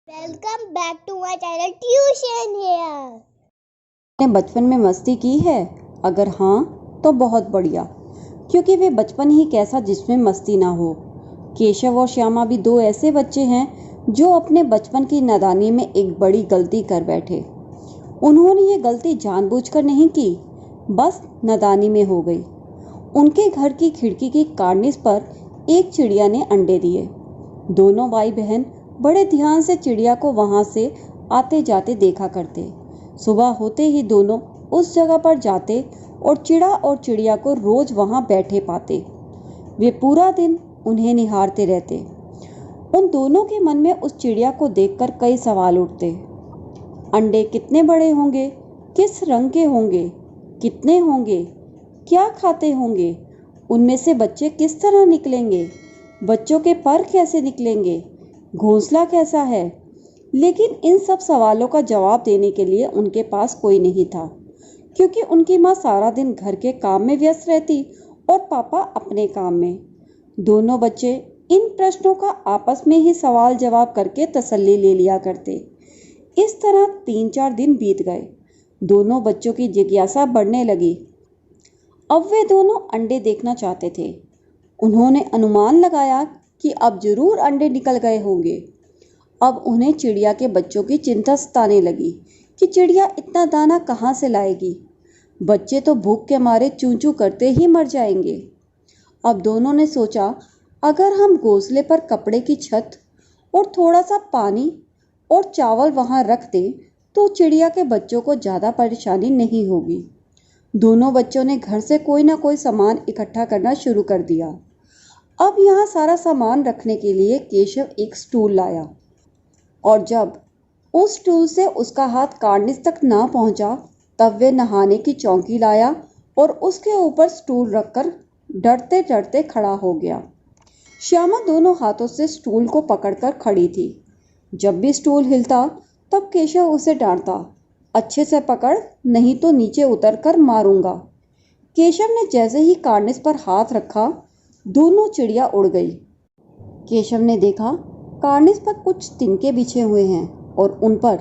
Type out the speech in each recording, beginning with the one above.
Welcome back to my channel tuition here. ने बचपन में मस्ती की है? अगर हाँ तो बहुत बढ़िया, क्योंकि वे बचपन ही कैसा जिसमें मस्ती ना हो। केशव और श्यामा भी दो ऐसे बच्चे हैं जो अपने बचपन की नादानी में एक बड़ी गलती कर बैठे। उन्होंने ये गलती जानबूझकर नहीं की, बस नादानी में हो गई। उनके घर की खिड़की की कार्निस पर एक चिड़िया ने अंडे दिए। दोनों भाई बहन बड़े ध्यान से चिड़िया को वहां से आते जाते देखा करते। सुबह होते ही दोनों उस जगह पर जाते और चिड़िया को रोज वहां बैठे पाते। वे पूरा दिन उन्हें निहारते रहते। उन दोनों के मन में उस चिड़िया को देखकर कई सवाल उठते। अंडे कितने बड़े होंगे, किस रंग के होंगे, कितने होंगे, क्या खाते होंगे, उनमें से बच्चे किस तरह निकलेंगे, बच्चों के पर कैसे निकलेंगे, घोंसला कैसा है। लेकिन इन सब सवालों का जवाब देने के लिए उनके पास कोई नहीं था, क्योंकि उनकी माँ सारा दिन घर के काम में व्यस्त रहती और पापा अपने काम में। दोनों बच्चे इन प्रश्नों का आपस में ही सवाल जवाब करके तसल्ली ले लिया करते। इस तरह 3-4 दिन बीत गए। दोनों बच्चों की जिज्ञासा बढ़ने लगी। अब वे दोनों अंडे देखना चाहते थे। उन्होंने अनुमान लगाया कि अब जरूर अंडे निकल गए होंगे। अब उन्हें चिड़िया के बच्चों की चिंता सताने लगी कि चिड़िया इतना दाना कहाँ से लाएगी। बच्चे तो भूख के मारे चूं चूं करते ही मर जाएंगे। अब दोनों ने सोचा, अगर हम घोंसले पर कपड़े की छत और थोड़ा सा पानी और चावल वहां रख दें तो चिड़िया के बच्चों को ज़्यादा परेशानी नहीं होगी। दोनों बच्चों ने घर से कोई ना कोई सामान इकट्ठा करना शुरू कर दिया। अब यहाँ सारा सामान रखने के लिए केशव एक स्टूल लाया, और जब उस स्टूल से उसका हाथ कार्निस तक ना पहुंचा, तब वे नहाने की चौकी लाया और उसके ऊपर स्टूल रखकर डरते डरते खड़ा हो गया। श्यामा दोनों हाथों से स्टूल को पकड़कर खड़ी थी। जब भी स्टूल हिलता तब केशव उसे डांटता, अच्छे से पकड़, नहीं तो नीचे उतरकर मारूंगा। केशव ने जैसे ही कार्निस पर हाथ रखा, दोनों चिड़िया उड़ गई। केशव ने देखा कार्निस पर कुछ तिनके बिछे हुए हैं और उन पर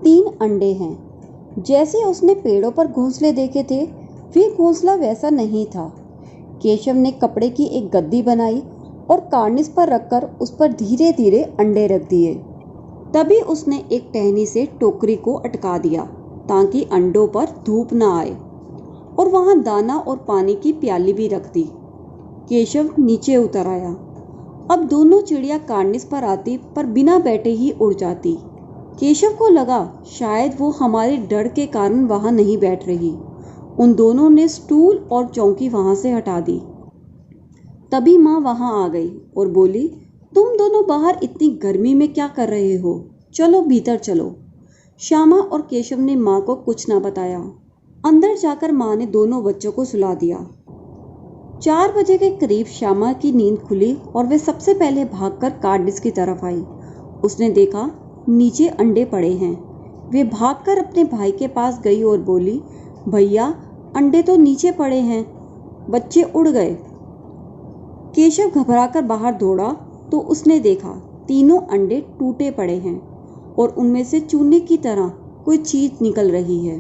3 अंडे हैं। जैसे उसने पेड़ों पर घोंसले देखे थे, वे घोंसला वैसा नहीं था। केशव ने कपड़े की एक गद्दी बनाई और कार्निस पर रखकर उस पर धीरे धीरे अंडे रख दिए। तभी उसने एक टहनी से टोकरी को अटका दिया ताकि अंडों पर धूप न आए, और वहां दाना और पानी की प्याली भी रख दी। केशव नीचे उतर आया। अब दोनों चिड़िया कार्निस पर आती पर बिना बैठे ही उड़ जाती। केशव को लगा शायद वो हमारे डर के कारण वहां नहीं बैठ रही। उन दोनों ने स्टूल और चौकी वहां से हटा दी। तभी माँ वहां आ गई और बोली, तुम दोनों बाहर इतनी गर्मी में क्या कर रहे हो? चलो भीतर चलो। श्यामा और केशव ने माँ को कुछ ना बताया। अंदर जाकर माँ ने दोनों बच्चों को सुला दिया। 4 बजे के करीब श्यामा की नींद खुली और वे सबसे पहले भागकर कार्निस की तरफ आई। उसने देखा नीचे अंडे पड़े हैं। वे भागकर अपने भाई के पास गई और बोली, भैया, अंडे तो नीचे पड़े हैं, बच्चे उड़ गए। केशव घबराकर बाहर दौड़ा तो उसने देखा तीनों अंडे टूटे पड़े हैं और उनमें से चूने की तरह कोई चीज निकल रही है।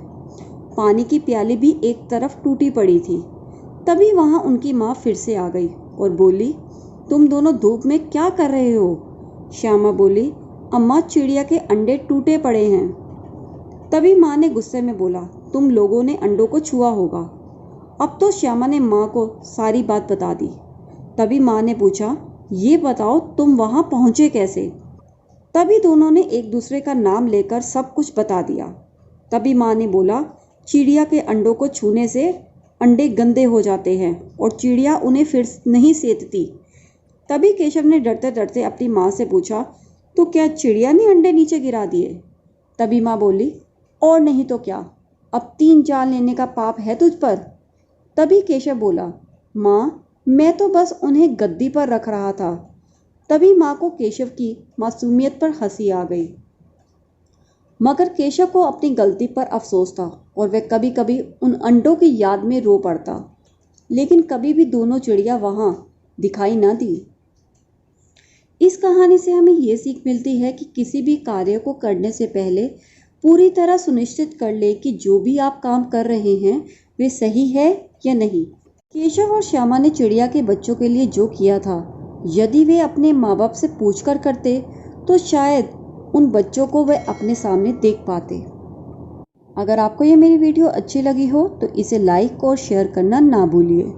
पानी की प्याली भी एक तरफ टूटी पड़ी थी। तभी वहां उनकी माँ फिर से आ गई और बोली, तुम दोनों धूप में क्या कर रहे हो? श्यामा बोली, अम्मा, चिड़िया के अंडे टूटे पड़े हैं। तभी माँ ने गुस्से में बोला, तुम लोगों ने अंडों को छुआ होगा। अब तो श्यामा ने माँ को सारी बात बता दी। तभी माँ ने पूछा, ये बताओ तुम वहां पहुंचे कैसे? तभी दोनों ने एक दूसरे का नाम लेकर सब कुछ बता दिया। तभी माँ ने बोला, चिड़िया के अंडों को छूने से अंडे गंदे हो जाते हैं और चिड़िया उन्हें फिर नहीं सेतती। तभी केशव ने डरते डरते अपनी माँ से पूछा, तो क्या चिड़िया ने अंडे नीचे गिरा दिए? तभी माँ बोली, और नहीं तो क्या, अब 3 जान लेने का पाप है तुझ पर। तभी केशव बोला, माँ, मैं तो बस उन्हें गद्दी पर रख रहा था। तभी माँ को केशव की मासूमियत पर हंसी आ गई, मगर केशव को अपनी गलती पर अफसोस था और वह कभी कभी उन अंडों की याद में रो पड़ता। लेकिन कभी भी दोनों चिड़िया वहां दिखाई न दी। इस कहानी से हमें ये सीख मिलती है कि किसी भी कार्य को करने से पहले पूरी तरह सुनिश्चित कर ले कि जो भी आप काम कर रहे हैं वे सही है या नहीं। केशव और श्यामा ने चिड़िया के बच्चों के लिए जो किया था, यदि वे अपने माँ बाप से पूछकर करते तो शायद उन बच्चों को वे अपने सामने देख पाते। अगर आपको ये मेरी वीडियो अच्छी लगी हो तो इसे लाइक और शेयर करना ना भूलिए।